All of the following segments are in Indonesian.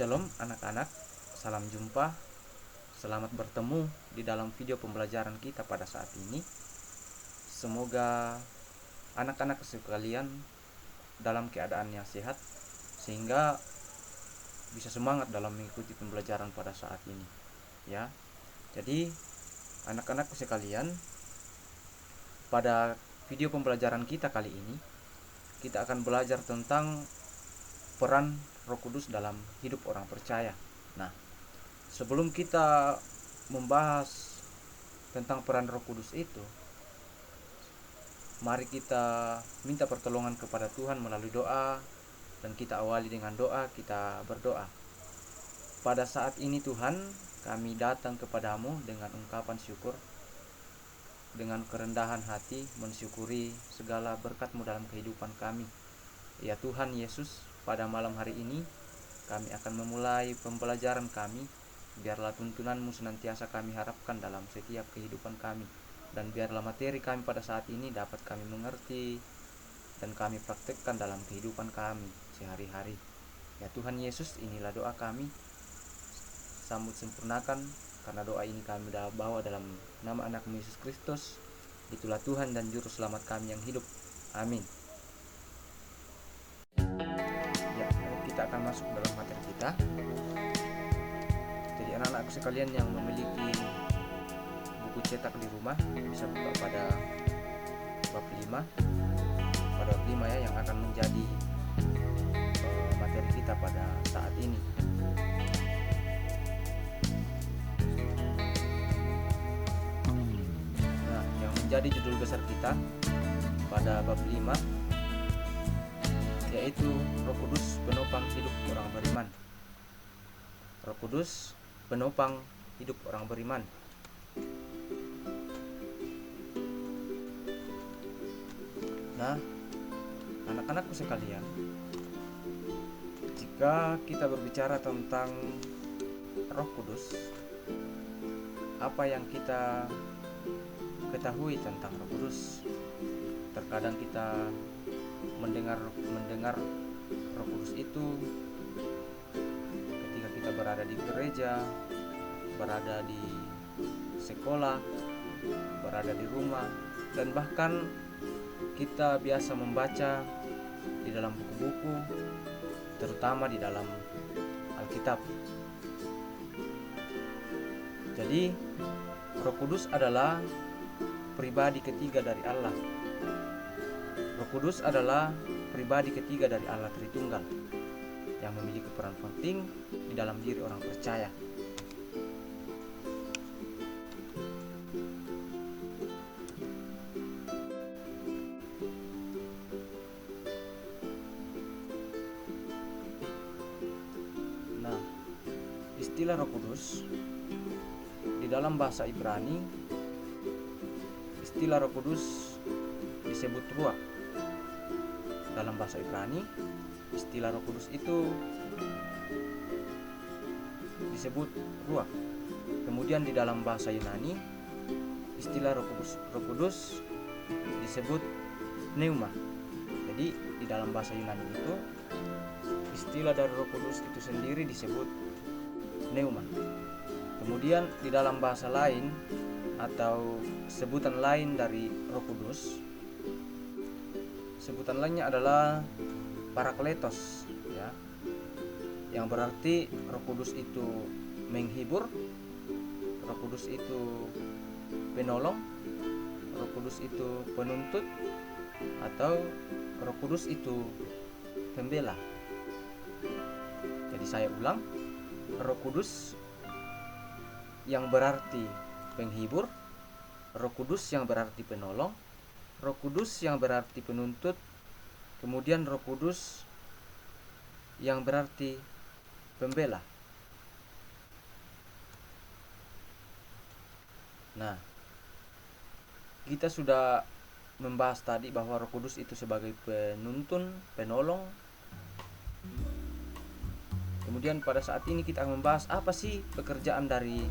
Shalom anak-anak, salam jumpa. Selamat bertemu di dalam video pembelajaran kita pada saat ini. Semoga anak-anak sekalian dalam keadaan yang sehat sehingga bisa semangat dalam mengikuti pembelajaran pada saat ini. Ya. Jadi, anak-anak sekalian, pada video pembelajaran kita kali ini kita akan belajar tentang peran Roh Kudus dalam hidup orang percaya. Nah, sebelum kita membahas tentang peran Roh Kudus itu, mari kita minta pertolongan kepada Tuhan melalui doa, dan kita awali dengan doa. Kita berdoa. Pada saat ini Tuhan, kami datang kepadamu dengan ungkapan syukur, dengan kerendahan hati mensyukuri segala berkat-Mu dalam kehidupan kami. Ya Tuhan Yesus, pada malam hari ini kami akan memulai pembelajaran kami. Biarlah tuntunan-Mu senantiasa kami harapkan dalam setiap kehidupan kami, dan biarlah materi kami pada saat ini dapat kami mengerti dan kami praktekkan dalam kehidupan kami sehari-hari. Ya Tuhan Yesus, inilah doa kami. Sambut sempurnakan, karena doa ini kami bawa dalam nama anak-Mu Yesus Kristus. Itulah Tuhan dan Juru Selamat kami yang hidup. Amin. Ya, kita akan masuk dalam materi kita. Jadi anak-anak sekalian yang memiliki buku cetak di rumah bisa buka pada bab 5. Pada bab 5 ya, yang akan menjadi materi kita pada saat ini. Nah, yang menjadi judul besar kita pada bab 5 yaitu Roh Kudus penopang hidup orang beriman. Roh Kudus penopang hidup orang beriman. Nah, anak-anakku sekalian, jika kita berbicara tentang Roh Kudus, apa yang kita ketahui tentang Roh Kudus? Terkadang kita mendengar Roh Kudus itu ketika kita berada di gereja, berada di sekolah, berada di rumah, dan bahkan kita biasa membaca di dalam buku-buku, terutama di dalam Alkitab. Jadi, Roh Kudus adalah pribadi ketiga dari Allah. Roh Kudus adalah pribadi ketiga dari Allah Tritunggal yang memiliki peran penting di dalam diri orang percaya. Nah, istilah Roh Kudus di dalam bahasa Ibrani, istilah Roh Kudus disebut Ruach. Dalam bahasa Ibrani, istilah Roh Kudus itu disebut Ruach. Kemudian di dalam bahasa Yunani, istilah Roh Kudus disebut Pneuma. Jadi di dalam bahasa Yunani itu, istilah dari Roh Kudus itu sendiri disebut Pneuma. Kemudian di dalam bahasa lain atau sebutan lain dari Roh Kudus, sebutan lainnya adalah Parakletos, ya, yang berarti Roh Kudus itu menghibur, Roh Kudus itu penolong, Roh Kudus itu penuntut, atau Roh Kudus itu pembela. Jadi saya ulang, Roh Kudus yang berarti penghibur, Roh Kudus yang berarti penolong, Roh Kudus yang berarti penuntut, kemudian Roh Kudus yang berarti pembela. Nah, kita sudah membahas tadi bahwa Roh Kudus itu sebagai penuntun, penolong. Kemudian pada saat ini kita akan membahas apa sih pekerjaan dari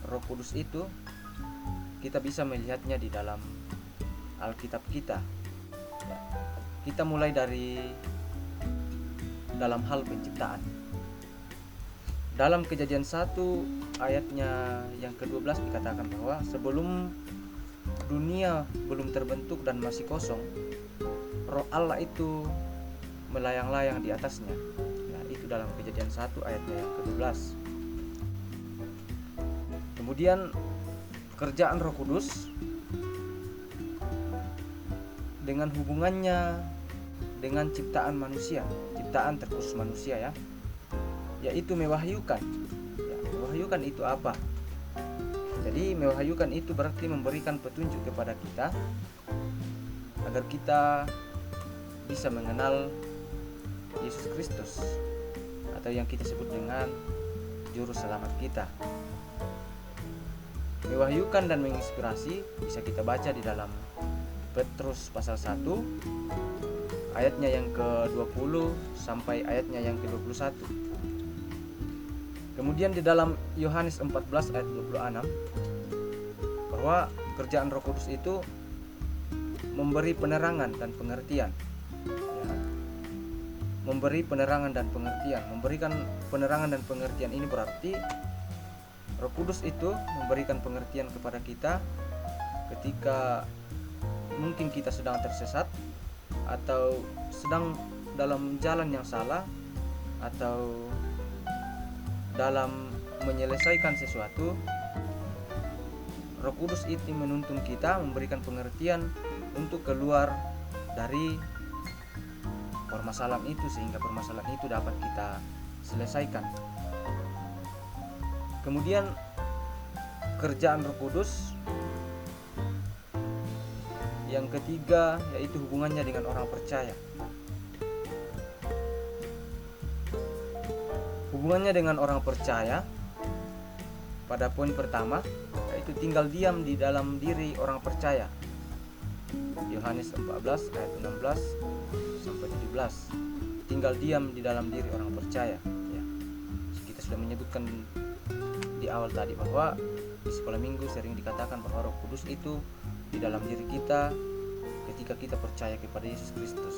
Roh Kudus itu. Kita bisa melihatnya di dalam Alkitab kita. Kita mulai dari dalam hal penciptaan. Dalam Kejadian 1 ayatnya yang ke-12 dikatakan bahwa sebelum dunia belum terbentuk dan masih kosong, Roh Allah itu melayang-layang di atasnya. Nah, itu dalam Kejadian 1 ayatnya yang ke-12. Kemudian pekerjaan Roh Kudus dengan hubungannya dengan ciptaan manusia, ciptaan terkhusus manusia, yaitu mewahyukan. Mewahyukan itu apa? Jadi mewahyukan itu berarti memberikan petunjuk kepada kita agar kita bisa mengenal Yesus Kristus, atau yang kita sebut dengan juru selamat kita. Mewahyukan dan menginspirasi bisa kita baca di dalam Petrus pasal 1 ayatnya yang ke-20 sampai ayatnya yang ke-21. Kemudian di dalam Yohanes 14 ayat 26 bahwa kerjaan Roh Kudus itu memberi penerangan dan pengertian. Memberi penerangan dan pengertian. Memberikan penerangan dan pengertian ini berarti Roh Kudus itu memberikan pengertian kepada kita ketika mungkin kita sedang tersesat atau sedang dalam jalan yang salah atau dalam menyelesaikan sesuatu. Roh Kudus itu menuntun kita, memberikan pengertian untuk keluar dari permasalahan itu sehingga permasalahan itu dapat kita selesaikan. Kemudian kerjaan Roh Kudus yang ketiga yaitu hubungannya dengan orang percaya. Hubungannya dengan orang percaya pada poin pertama yaitu tinggal diam di dalam diri orang percaya. Yohanes 14 ayat 16 sampai 17. Tinggal diam di dalam diri orang percaya. Ya. Kita sudah menyebutkan di awal tadi bahwa di sekolah minggu sering dikatakan bahwa Roh Kudus itu di dalam diri kita ketika kita percaya kepada Yesus Kristus,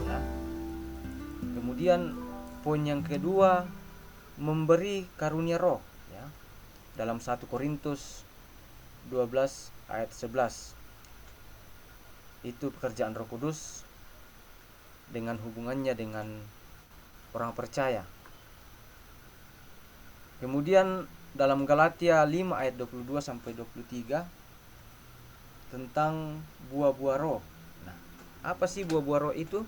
ya. Kemudian poin yang kedua, memberi karunia roh, ya. Dalam 1 Korintus 12 ayat 11. Itu pekerjaan Roh Kudus dengan hubungannya dengan orang percaya. Kemudian dalam Galatia 5 ayat 22 sampai 23 tentang buah-buah roh. Nah, apa sih buah-buah roh itu?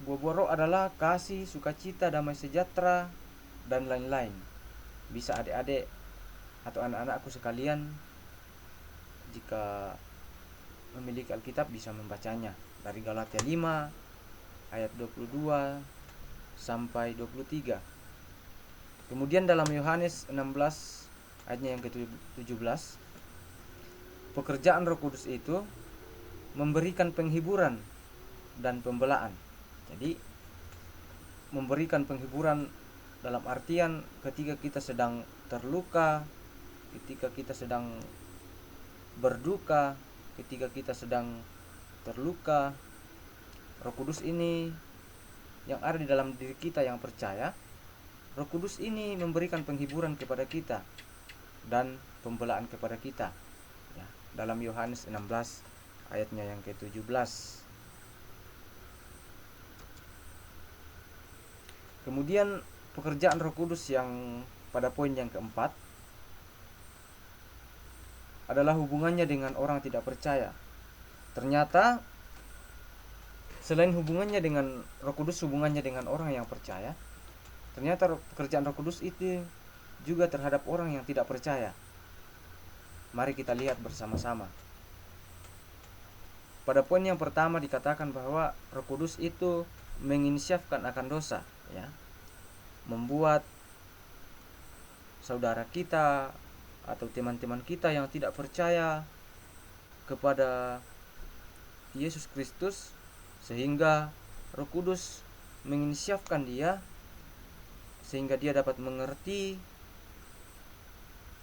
Buah-buah roh adalah kasih, sukacita, damai sejahtera, dan lain-lain. Bisa adik-adik atau anak-anakku sekalian jika memiliki Alkitab bisa membacanya dari Galatia 5 ayat 22 sampai 23. Kemudian dalam Yohanes 16 ayatnya yang ke-17, pekerjaan Roh Kudus itu memberikan penghiburan dan pembelaan. Jadi memberikan penghiburan dalam artian ketika kita sedang terluka, ketika kita sedang berduka, ketika kita sedang terluka, Roh Kudus ini yang ada di dalam diri kita yang percaya, Roh Kudus ini memberikan penghiburan kepada kita dan pembelaan kepada kita, ya, dalam Yohanes 16 ayatnya yang ke-17. Kemudian pekerjaan Roh Kudus yang pada poin yang keempat adalah hubungannya dengan orang tidak percaya. Ternyata selain hubungannya dengan Roh Kudus, hubungannya dengan orang yang percaya, ternyata pekerjaan Roh Kudus itu juga terhadap orang yang tidak percaya. Mari kita lihat bersama-sama. Pada poin yang pertama dikatakan bahwa Roh Kudus itu menginsyafkan akan dosa, ya. Membuat saudara kita atau teman-teman kita yang tidak percaya kepada Yesus Kristus, sehingga Roh Kudus menginsyafkan dia sehingga dia dapat mengerti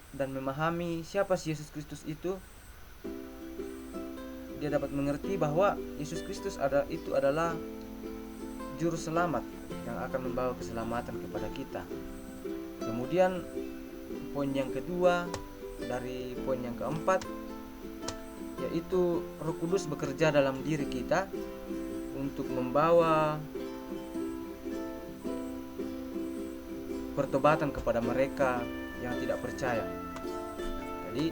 dan memahami siapa sih Yesus Kristus itu. Dia dapat mengerti bahwa Yesus Kristus itu adalah juru selamat, yang akan membawa keselamatan kepada kita. Kemudian poin yang kedua dari poin yang keempat, yaitu Roh Kudus bekerja dalam diri kita untuk membawa pertobatan kepada mereka yang tidak percaya. Jadi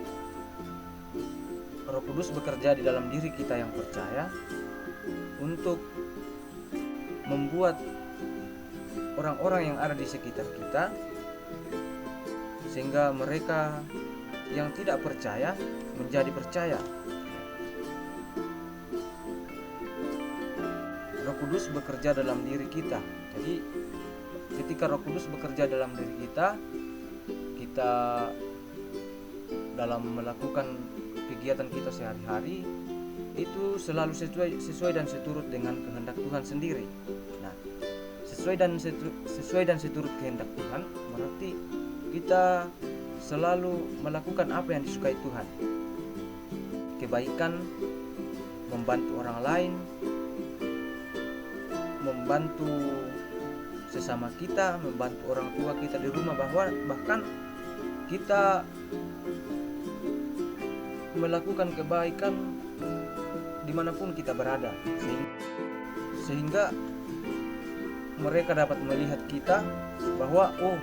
Roh Kudus bekerja di dalam diri kita yang percaya untuk membuat orang-orang yang ada di sekitar kita, sehingga mereka yang tidak percaya menjadi percaya. Roh Kudus bekerja dalam diri kita. Jadi ketika Roh Kudus bekerja dalam diri kita, kita dalam melakukan kegiatan kita sehari-hari itu selalu sesuai dan seturut dengan kehendak Tuhan sendiri. Nah, sesuai dan seturut kehendak Tuhan berarti kita selalu melakukan apa yang disukai Tuhan. Kebaikan, membantu orang lain, membantu sesama kita, membantu orang tua kita di rumah, bahkan kita melakukan kebaikan dimanapun kita berada, sehingga mereka dapat melihat kita bahwa oh,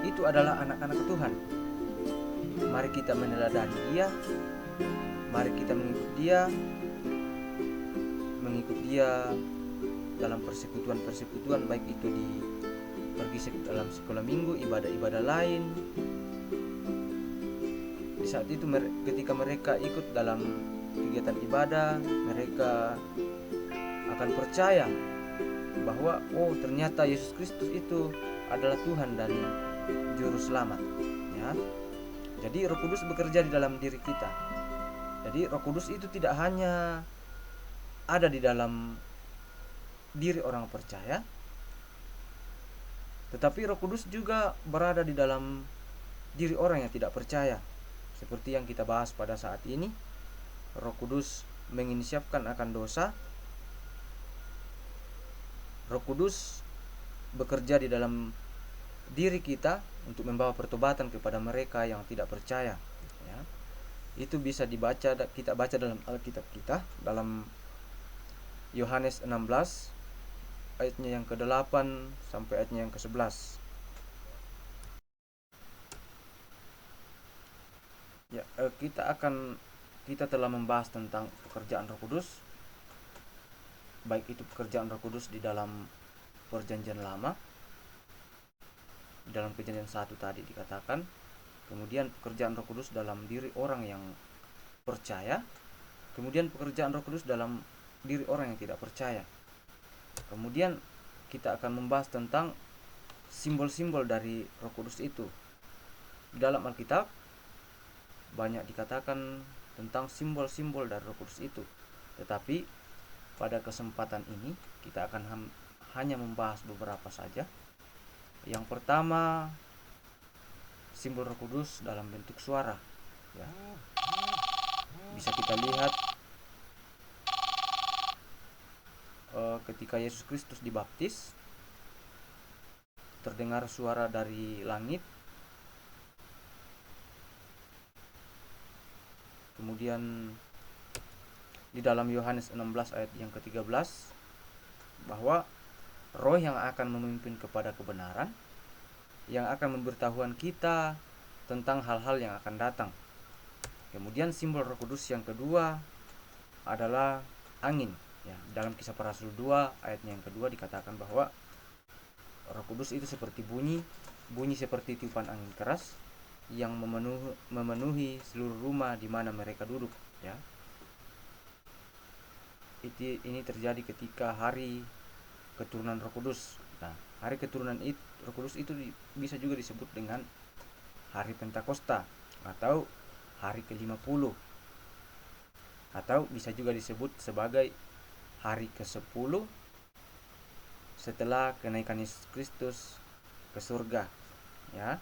itu adalah anak-anak Tuhan. Mari kita meneladani dia, mari kita mengikut dia dalam persekutuan baik itu pergi dalam sekolah minggu, ibadah-ibadah lain. Di saat itu ketika mereka ikut dalam kegiatan ibadah, mereka akan percaya bahwa oh, ternyata Yesus Kristus itu adalah Tuhan dan juru selamat, ya. Jadi Roh Kudus bekerja di dalam diri kita. Jadi Roh Kudus itu tidak hanya ada di dalam diri orang percaya, tetapi Roh Kudus juga berada di dalam diri orang yang tidak percaya. Seperti yang kita bahas pada saat ini, Roh Kudus menginisiapkan akan dosa. Roh Kudus bekerja di dalam diri kita untuk membawa pertobatan kepada mereka yang tidak percaya, ya. Itu bisa kita baca dalam Alkitab kita, dalam Yohanes 16 ayatnya yang ke-8 sampai ayatnya yang ke-11. Ya, kita telah membahas tentang pekerjaan Roh Kudus, baik itu pekerjaan Roh Kudus di dalam Perjanjian Lama, di dalam Kejadian 1 tadi dikatakan, kemudian pekerjaan Roh Kudus dalam diri orang yang percaya, kemudian pekerjaan Roh Kudus dalam diri orang yang tidak percaya. Kemudian kita akan membahas tentang simbol-simbol dari Roh Kudus itu. Di dalam Alkitab banyak dikatakan tentang simbol-simbol dari Roh Kudus itu. Tetapi pada kesempatan ini kita akan hanya membahas beberapa saja. Yang pertama, simbol Roh Kudus dalam bentuk suara, ya. Bisa kita lihat ketika Yesus Kristus dibaptis, terdengar suara dari langit. Kemudian di dalam Yohanes 16 ayat yang ke-13, bahwa Roh yang akan memimpin kepada kebenaran, yang akan memberitahuan kita tentang hal-hal yang akan datang. Kemudian simbol Roh Kudus yang kedua adalah angin, ya. Dalam Kisah Para Rasul 2 ayatnya yang kedua dikatakan bahwa Roh Kudus itu seperti bunyi seperti tiupan angin keras yang memenuhi seluruh rumah di mana mereka duduk, ya. Ini terjadi ketika hari keturunan Roh Kudus. Nah, hari keturunan Roh Kudus itu bisa juga disebut dengan hari Pentakosta atau hari ke-50, atau bisa juga disebut sebagai hari ke-10 setelah kenaikan Yesus Kristus ke surga, ya.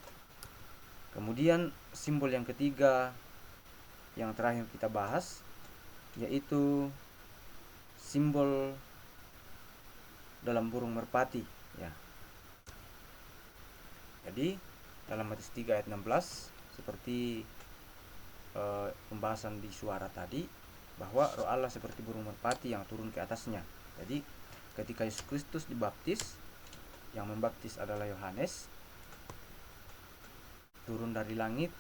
Kemudian simbol yang ketiga yang terakhir kita bahas, yaitu simbol dalam burung merpati, Ya. Jadi dalam Matius 3 ayat 16 seperti pembahasan di suara tadi, bahwa Roh Allah seperti burung merpati yang turun ke atasnya. Jadi ketika Yesus Kristus dibaptis, yang membaptis adalah Yohanes, turun dari langit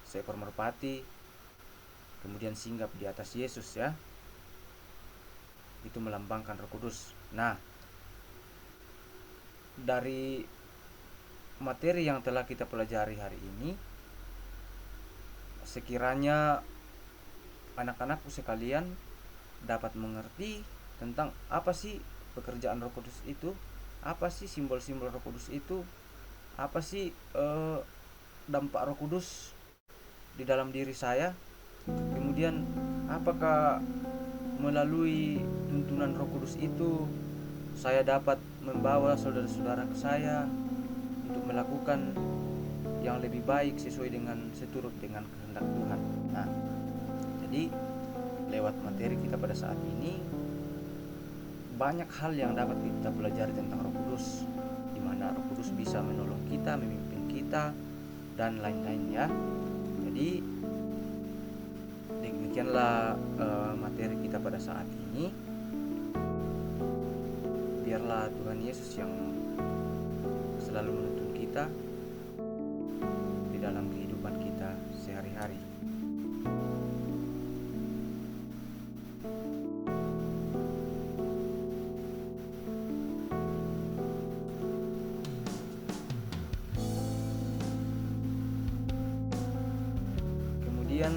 seekor merpati, kemudian singgah di atas Yesus, ya. Itu melambangkan Roh Kudus. Nah, dari materi yang telah kita pelajari hari ini, sekiranya anak-anakku sekalian dapat mengerti tentang apa sih pekerjaan Roh Kudus itu, apa sih simbol-simbol Roh Kudus itu, apa sih dampak Roh Kudus di dalam diri saya, kemudian apakah melalui tuntunan Roh Kudus itu saya dapat membawa saudara-saudara ke saya untuk melakukan yang lebih baik sesuai dengan seturut dengan kehendak Tuhan. Nah, jadi lewat materi kita pada saat ini banyak hal yang dapat kita pelajari tentang Roh Kudus, di mana Roh Kudus bisa menolong kita, memimpin kita, dan lain-lainnya. Jadi demikianlah materi kita pada saat ini. Biarlah Tuhan Yesus yang selalu menuntun kita di dalam kehidupan kita sehari-hari. Kemudian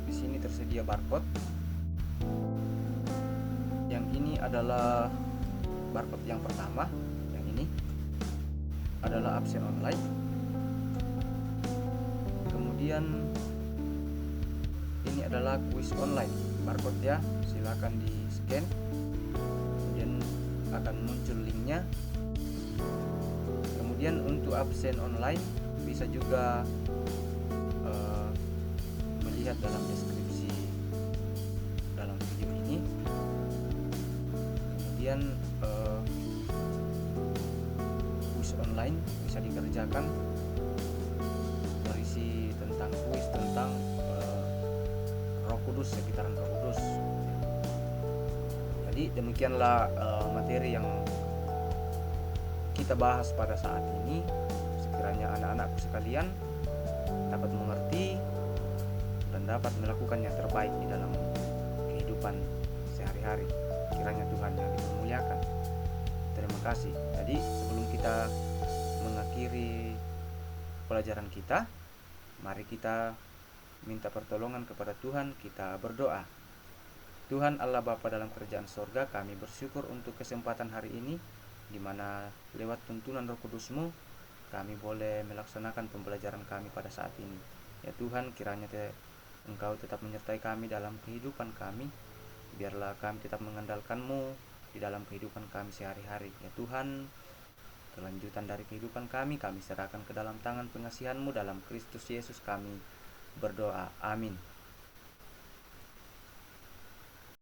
di sini tersedia barcode. Yang ini adalah barcode yang pertama. Yang ini adalah absen online. Kemudian ini adalah kuis online. Barcode ya, silakan di scan, kemudian akan muncul linknya. Kemudian untuk absen online bisa juga melihat dalam deskripsi dalam video ini. Kemudian kuis online bisa dikerjakan, berisi tentang kuis tentang Roh Kudus, sekitaran Roh Kudus. Jadi demikianlah materi yang kita bahas pada saat ini. Sekiranya anak-anakku sekalian dapat mengerti dan dapat melakukan yang terbaik di dalam kehidupan sehari-hari. Kiranya Tuhan yang dipermuliakan. Terima kasih. Jadi sebelum kita mengakhiri pelajaran kita, mari kita minta pertolongan kepada Tuhan. Kita berdoa. Tuhan Allah Bapa dalam kerajaan sorga, kami bersyukur untuk kesempatan hari ini, di mana lewat tuntunan Roh Kudus-Mu kami boleh melaksanakan pembelajaran kami pada saat ini. Ya Tuhan, kiranya Engkau tetap menyertai kami dalam kehidupan kami. Biarlah kami tetap mengandalkan-Mu di dalam kehidupan kami sehari-hari. Ya Tuhan, kelanjutan dari kehidupan kami serahkan ke dalam tangan pengasihan-Mu dalam Kristus Yesus kami berdoa. Amin.